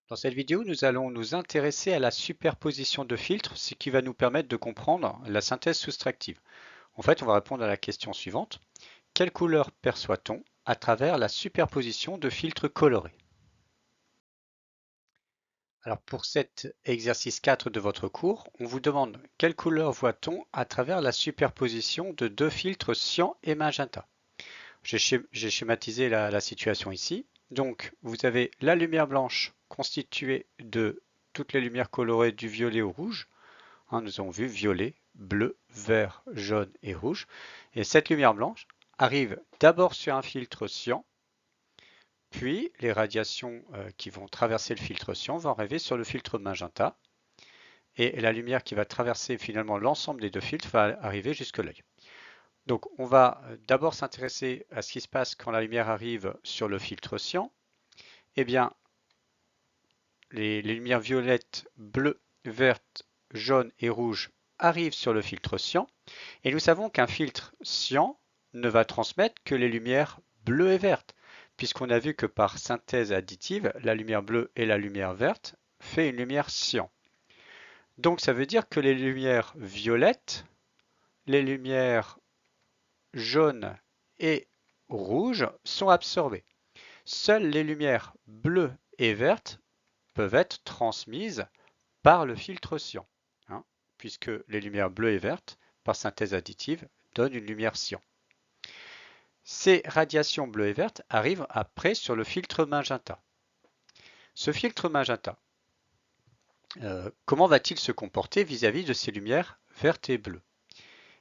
Dans cette vidéo, nous allons nous intéresser à la superposition de filtres, ce qui va nous permettre de comprendre la synthèse soustractive. En fait, on va répondre à la question suivante. Quelle couleur perçoit-on à travers la superposition de filtres colorés? Alors pour cet exercice 4 de votre cours, on vous demande quelle couleur voit-on à travers la superposition de deux filtres cyan et magenta. J'ai schématisé la situation ici. Donc, vous avez la lumière blanche constituée de toutes les lumières colorées du violet au rouge. Nous avons vu violet, bleu, vert, jaune et rouge. Et cette lumière blanche arrive d'abord sur un filtre cyan, puis les radiations qui vont traverser le filtre cyan vont arriver sur le filtre magenta. Et la lumière qui va traverser finalement l'ensemble des deux filtres va arriver jusque l'œil. Donc, on va d'abord s'intéresser à ce qui se passe quand la lumière arrive sur le filtre cyan. Eh bien, les lumières violettes, bleues, vertes, jaunes et rouges arrivent sur le filtre cyan. Et nous savons qu'un filtre cyan ne va transmettre que les lumières bleues et vertes, puisqu'on a vu que par synthèse additive, la lumière bleue et la lumière verte fait une lumière cyan. Donc, ça veut dire que les lumières violettes, les lumières jaunes et rouges sont absorbées. Seules les lumières bleues et vertes peuvent être transmises par le filtre cyan, puisque les lumières bleues et vertes, par synthèse additive, donnent une lumière cyan. Ces radiations bleues et vertes arrivent après sur le filtre magenta. Ce filtre magenta, comment va-t-il se comporter vis-à-vis de ces lumières vertes et bleues?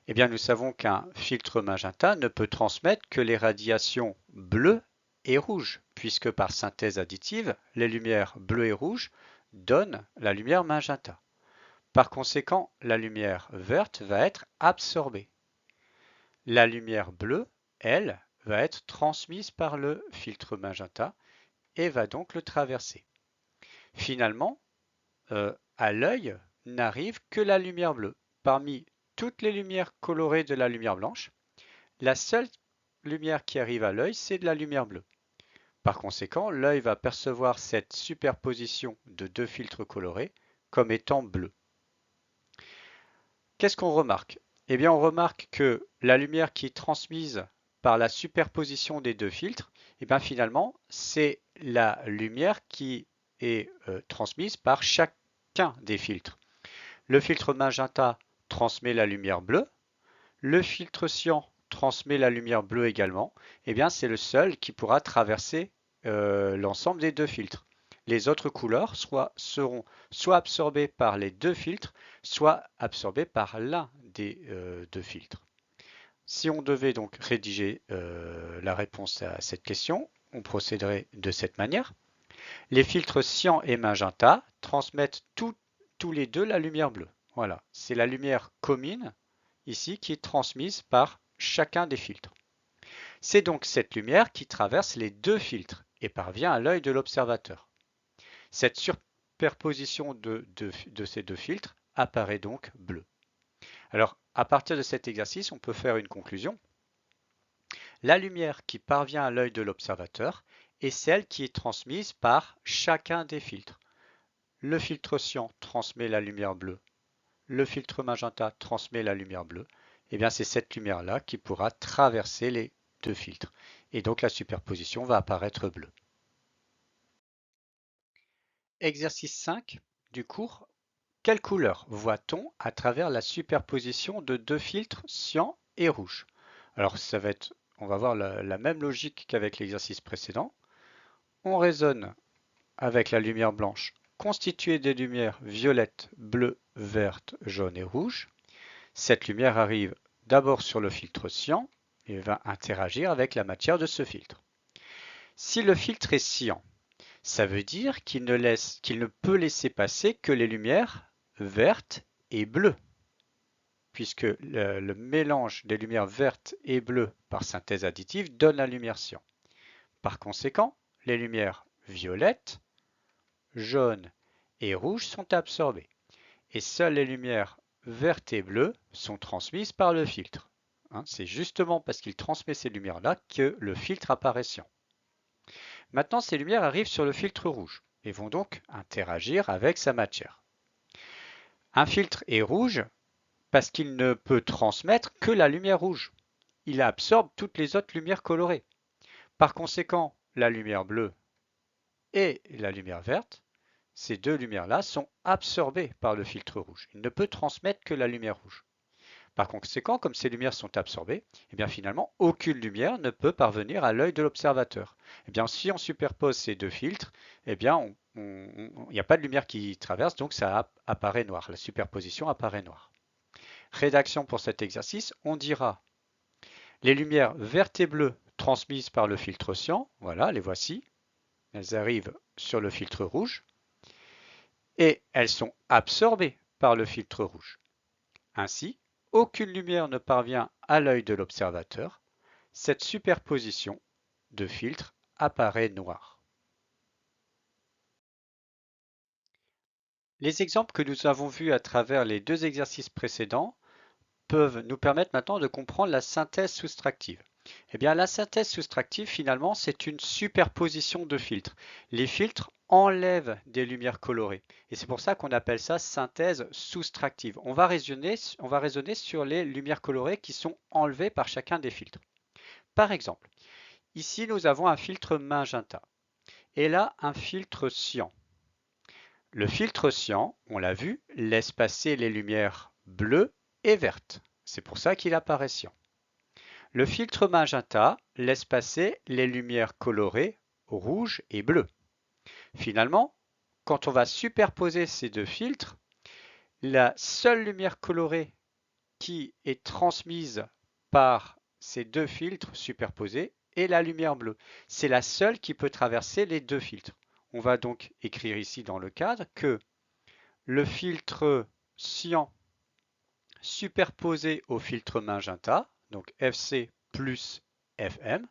Eh bien, nous savons qu'un filtre magenta ne peut transmettre que les radiations bleues et rouges, puisque par synthèse additive, les lumières bleues et rouges donnent la lumière magenta. Par conséquent, la lumière verte va être absorbée. La lumière bleue, elle, va être transmise par le filtre magenta et va donc le traverser. Finalement, à l'œil n'arrive que la lumière bleue. Parmi toutes les lumières colorées de la lumière blanche, la seule lumière qui arrive à l'œil, c'est de la lumière bleue. Par conséquent, l'œil va percevoir cette superposition de deux filtres colorés comme étant bleu. Qu'est-ce qu'on remarque? Eh bien, on remarque que la lumière qui est transmise par la superposition des deux filtres, eh bien, finalement, c'est la lumière qui est transmise par chacun des filtres. Le filtre magenta transmet la lumière bleue, le filtre cyan transmet la lumière bleue également. Eh bien, c'est le seul qui pourra traverser l'ensemble des deux filtres. Les autres couleurs seront soit absorbées par les deux filtres, soit absorbées par l'un des deux filtres. Si on devait donc rédiger la réponse à cette question, on procéderait de cette manière. Les filtres cyan et magenta transmettent tous les deux la lumière bleue. Voilà, c'est la lumière commune ici qui est transmise par chacun des filtres. C'est donc cette lumière qui traverse les deux filtres et parvient à l'œil de l'observateur. Cette superposition de ces deux filtres apparaît donc bleue. Alors, à partir de cet exercice, on peut faire une conclusion. La lumière qui parvient à l'œil de l'observateur est celle qui est transmise par chacun des filtres. Le filtre cyan transmet la lumière bleue, le filtre magenta transmet la lumière bleue. Et bien, c'est cette lumière-là qui pourra traverser les deux filtres. Et donc, la superposition va apparaître bleue. Exercice 5 du cours. Quelle couleur voit-on à travers la superposition de deux filtres cyan et rouge? Alors, on va voir la même logique qu'avec l'exercice précédent. On raisonne avec la lumière blanche constituée des lumières violettes, bleues, vertes, jaunes et rouges. Cette lumière arrive d'abord sur le filtre cyan et va interagir avec la matière de ce filtre. Si le filtre est cyan, ça veut dire qu'il ne peut laisser passer que les lumières vertes et bleues, puisque le mélange des lumières vertes et bleues par synthèse additive donne la lumière cyan. Par conséquent, les lumières violettes, jaunes et rouges sont absorbées, et seules les lumières vertes et bleues sont transmises par le filtre. C'est justement parce qu'il transmet ces lumières-là que le filtre apparaît cyan. Maintenant, ces lumières arrivent sur le filtre rouge. et vont donc interagir avec sa matière. Un filtre est rouge parce qu'il ne peut transmettre que la lumière rouge. Il absorbe toutes les autres lumières colorées. Par conséquent, la lumière bleue et la lumière verte, ces deux lumières-là sont absorbées par le filtre rouge. Il ne peut transmettre que la lumière rouge. Par conséquent, comme ces lumières sont absorbées, eh bien finalement, aucune lumière ne peut parvenir à l'œil de l'observateur. Eh bien, si on superpose ces deux filtres, eh bien, il n'y a pas de lumière qui traverse, donc ça apparaît noir. La superposition apparaît noire. Rédaction pour cet exercice, on dira les lumières vertes et bleues transmises par le filtre cyan, voilà, les voici, elles arrivent sur le filtre rouge, et elles sont absorbées par le filtre rouge. Ainsi, aucune lumière ne parvient à l'œil de l'observateur. Cette superposition de filtres apparaît noire. Les exemples que nous avons vus à travers les deux exercices précédents peuvent nous permettre maintenant de comprendre la synthèse soustractive. Eh bien, la synthèse soustractive, finalement, c'est une superposition de filtres. Les filtres enlèvent des lumières colorées. Et c'est pour ça qu'on appelle ça synthèse soustractive. On va raisonner sur les lumières colorées qui sont enlevées par chacun des filtres. Par exemple, ici, nous avons un filtre magenta et là, un filtre cyan. Le filtre cyan, on l'a vu, laisse passer les lumières bleues et vertes. C'est pour ça qu'il apparaît cyan. Le filtre magenta laisse passer les lumières colorées rouge et bleu. Finalement, quand on va superposer ces deux filtres, la seule lumière colorée qui est transmise par ces deux filtres superposés est la lumière bleue. C'est la seule qui peut traverser les deux filtres. On va donc écrire ici dans le cadre que le filtre cyan superposé au filtre magenta, donc FC plus FM,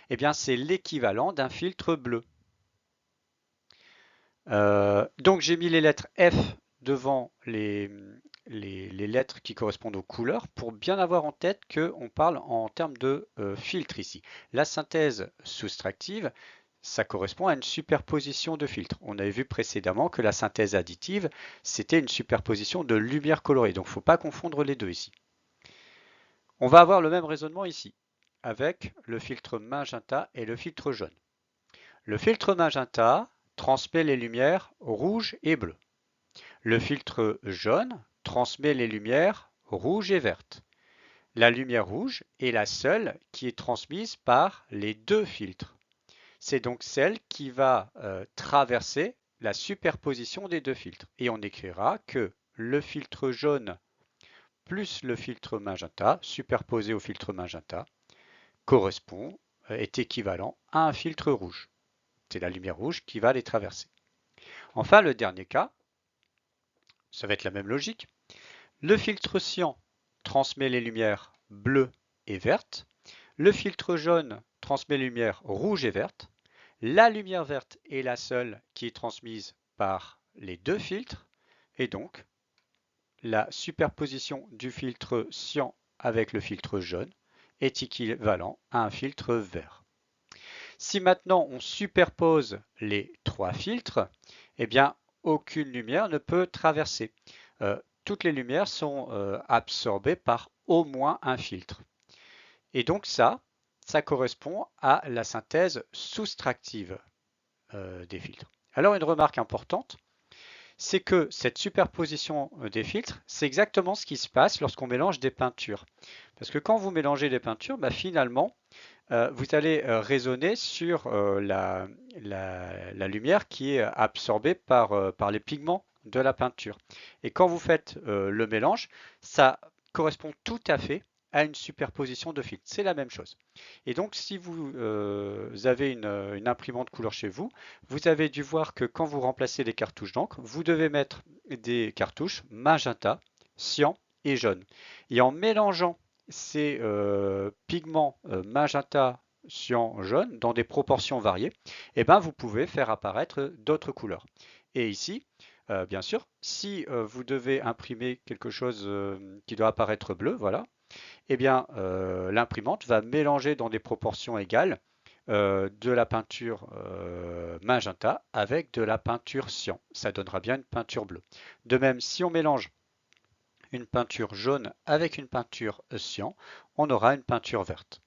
eh bien c'est l'équivalent d'un filtre bleu. Donc j'ai mis les lettres F devant les lettres qui correspondent aux couleurs pour bien avoir en tête qu'on parle en termes de filtre ici. La synthèse soustractive, ça correspond à une superposition de filtres. On avait vu précédemment que la synthèse additive, c'était une superposition de lumière colorée. Donc il ne faut pas confondre les deux ici. On va avoir le même raisonnement ici, avec le filtre magenta et le filtre jaune. Le filtre magenta transmet les lumières rouge et bleu. Le filtre jaune transmet les lumières rouge et verte. La lumière rouge est la seule qui est transmise par les deux filtres. C'est donc celle qui va traverser la superposition des deux filtres. Et on écrira que le filtre jaune plus le filtre magenta, superposé au filtre magenta, est équivalent à un filtre rouge. C'est la lumière rouge qui va les traverser. Enfin, le dernier cas, ça va être la même logique. Le filtre cyan transmet les lumières bleues et vertes. Le filtre jaune transmet les lumières rouges et vertes. La lumière verte est la seule qui est transmise par les deux filtres. Et donc, la superposition du filtre cyan avec le filtre jaune est équivalent à un filtre vert. Si maintenant on superpose les trois filtres, eh bien aucune lumière ne peut traverser. Toutes les lumières sont absorbées par au moins un filtre. Et donc ça correspond à la synthèse soustractive des filtres. Alors une remarque importante, c'est que cette superposition des filtres, c'est exactement ce qui se passe lorsqu'on mélange des peintures. Parce que quand vous mélangez des peintures, finalement, vous allez raisonner sur la lumière qui est absorbée par les pigments de la peinture. Et quand vous faites le mélange, ça correspond tout à fait à une superposition de filtres. C'est la même chose. Et donc, si vous avez une imprimante couleur chez vous, vous avez dû voir que quand vous remplacez les cartouches d'encre, vous devez mettre des cartouches magenta, cyan et jaune. Et en mélangeant ces pigments magenta, cyan, jaune dans des proportions variées, eh ben, vous pouvez faire apparaître d'autres couleurs. Et ici, bien sûr, si vous devez imprimer quelque chose qui doit apparaître bleu, voilà, eh bien l'imprimante va mélanger dans des proportions égales de la peinture magenta avec de la peinture cyan. Ça donnera bien une peinture bleue. De même, si on mélange une peinture jaune avec une peinture cyan, on aura une peinture verte.